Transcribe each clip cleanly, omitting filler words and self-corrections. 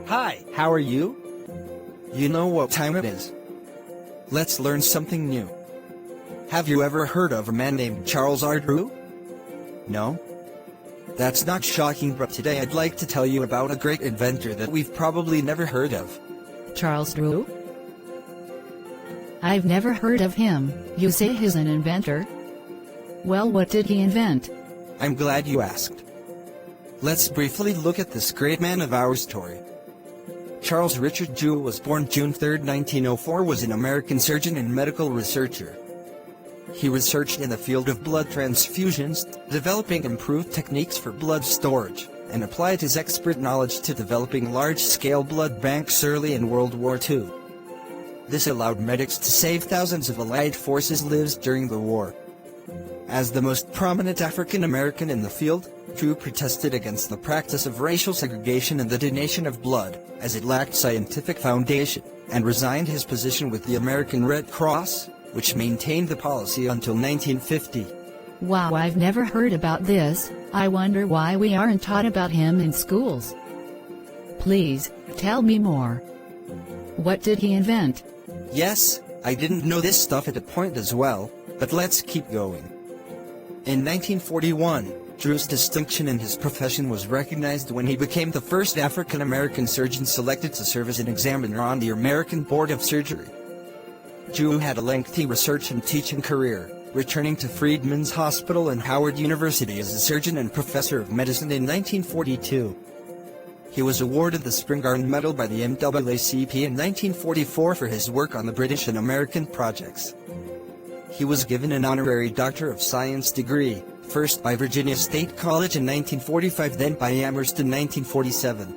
Hi, how are you? You know what time it is? Let's learn something new. Have you ever heard of a man named Charles R. Drew? No? That's not shocking, but today I'd like to tell you about a great inventor that we've probably never heard of. Charles Drew? I've never heard of him. You say he's an inventor? Well, what did he invent? I'm glad you asked. Let's briefly look at this great man of our story. Charles Richard Drew was born June 3, 1904, was an American surgeon and medical researcher. He researched in the field of blood transfusions, developing improved techniques for blood storage, and applied his expert knowledge to developing large-scale blood banks early in World War II. This allowed medics to save thousands of Allied forces' lives during the war. As the most prominent African American in the field, Drew protested against the practice of racial segregation and the donation of blood, as it lacked scientific foundation, and resigned his position with the American Red Cross, which maintained the policy until 1950. Wow, I've never heard about this. I wonder why we aren't taught about him in schools. Please, tell me more. What did he invent? Yes, I didn't know this stuff at a point as well, but let's keep going. In 1941, Drew's distinction in his profession was recognized when he became the first African-American surgeon selected to serve as an examiner on the American Board of Surgery. Drew had a lengthy research and teaching career, returning to Freedman's Hospital and Howard University as a surgeon and professor of medicine in 1942. He was awarded the Spingarn Medal by the NAACP in 1944 for his work on the British and American projects. He was given an honorary Doctor of Science degree, first by Virginia State College in 1945, then by Amherst in 1947.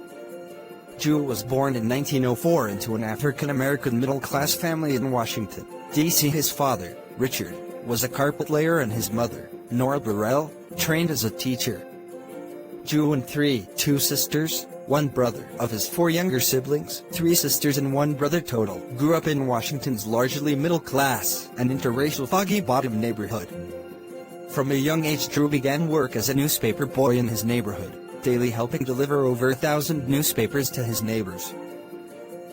Drew was born in 1904 into an African-American middle-class family in Washington, D.C. His father, Richard, was a carpet layer, and his mother, Nora Burrell, trained as a teacher. Drew and two sisters, one brother. Of his four younger siblings, 3 sisters and 1 brother total, grew up in Washington's largely middle-class and interracial Foggy Bottom neighborhood. From a young age, Drew began work as a newspaper boy in his neighborhood, daily helping deliver over 1,000 newspapers to his neighbors.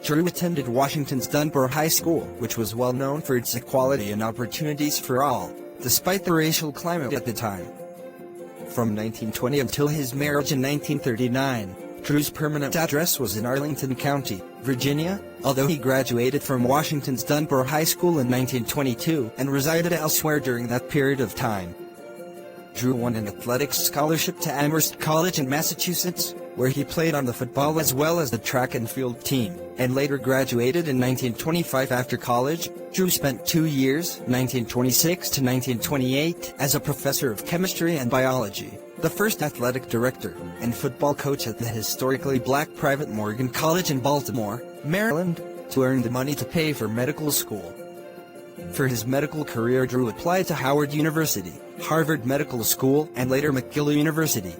Drew attended Washington's Dunbar High School, which was well known for its equality and opportunities for all, despite the racial climate at the time. From 1920 until his marriage in 1939, Drew's permanent address was in Arlington County, Virginia, although he graduated from Washington's Dunbar High School in 1922 and resided elsewhere during that period of time. Drew won an athletics scholarship to Amherst College in Massachusetts, where he played on the football as well as the track and field team, and later graduated in 1925. After college, Drew spent 2 years, 1926 to 1928, as a professor of chemistry and biology, the first athletic director, and football coach at the historically black private Morgan College in Baltimore, Maryland, to earn the money to pay for medical school. For his medical career, Drew applied to Howard University, Harvard Medical School, and later McGill University.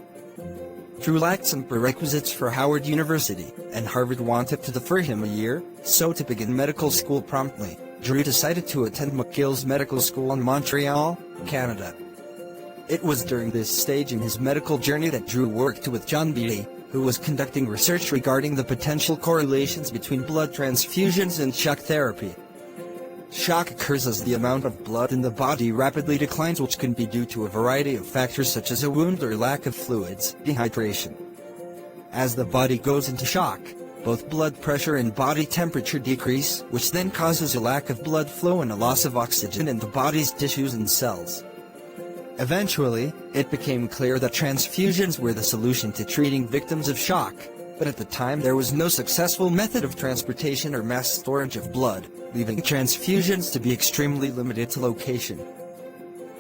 Drew lacked some prerequisites for Howard University, and Harvard wanted to defer him a year, so to begin medical school promptly, Drew decided to attend McGill's Medical School in Montreal, Canada. It was during this stage in his medical journey that Drew worked with John Beatty, who was conducting research regarding the potential correlations between blood transfusions and shock therapy. Shock occurs as the amount of blood in the body rapidly declines, which can be due to a variety of factors such as a wound or lack of fluids, dehydration. As the body goes into shock, both blood pressure and body temperature decrease, which then causes a lack of blood flow and a loss of oxygen in the body's tissues and cells. Eventually, it became clear that transfusions were the solution to treating victims of shock, but at the time there was no successful method of transportation or mass storage of blood, leaving transfusions to be extremely limited to location.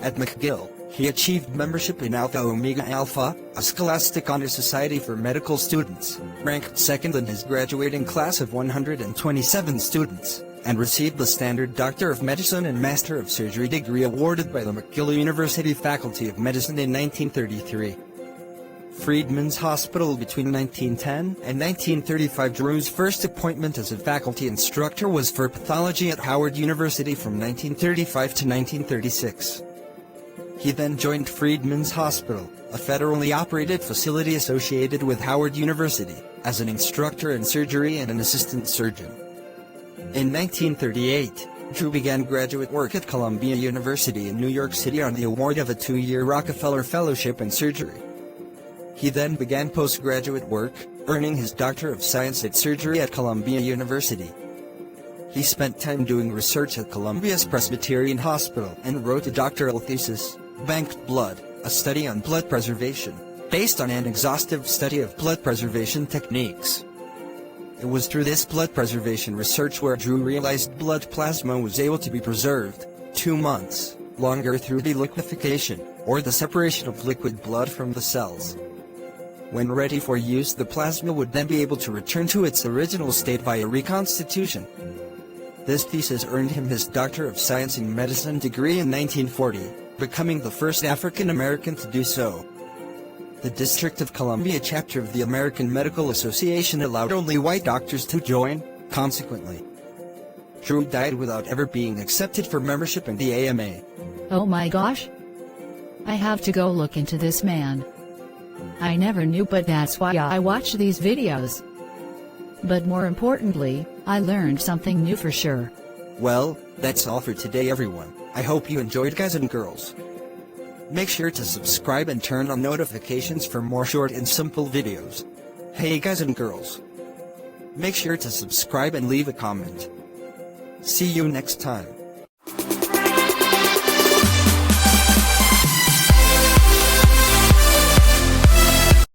At McGill, he achieved membership in Alpha Omega Alpha, a scholastic honor society for medical students, ranked second in his graduating class of 127 students, and received the Standard Doctor of Medicine and Master of Surgery degree awarded by the McGill University Faculty of Medicine in 1933. Freedman's Hospital. Between 1910 and 1935, Drew's first appointment as a faculty instructor was for pathology at Howard University from 1935 to 1936. He then joined Freedman's Hospital, a federally operated facility associated with Howard University, as an instructor in surgery and an assistant surgeon. In 1938, Drew began graduate work at Columbia University in New York City on the award of a 2-year Rockefeller Fellowship in Surgery. He then began postgraduate work, earning his Doctor of Science in Surgery at Columbia University. He spent time doing research at Columbia's Presbyterian Hospital and wrote a doctoral thesis, Banked Blood, a study on blood preservation, based on an exhaustive study of blood preservation techniques. It was through this blood preservation research where Drew realized blood plasma was able to be preserved 2 months longer through deliquification, or the separation of liquid blood from the cells. When ready for use, the plasma would then be able to return to its original state via reconstitution. This thesis earned him his Doctor of Science in Medicine degree in 1940, becoming the first African American to do so. The District of Columbia chapter of the American Medical Association allowed only white doctors to join, consequently. Drew died without ever being accepted for membership in the AMA. Oh my gosh! I have to go look into this man. I never knew, but that's why I watch these videos. But more importantly, I learned something new for sure. Well, that's all for today everyone. I hope you enjoyed, guys and girls. Make sure to subscribe and turn on notifications for more short and simple videos. Hey guys and girls. Make sure to subscribe and leave a comment. See you next time.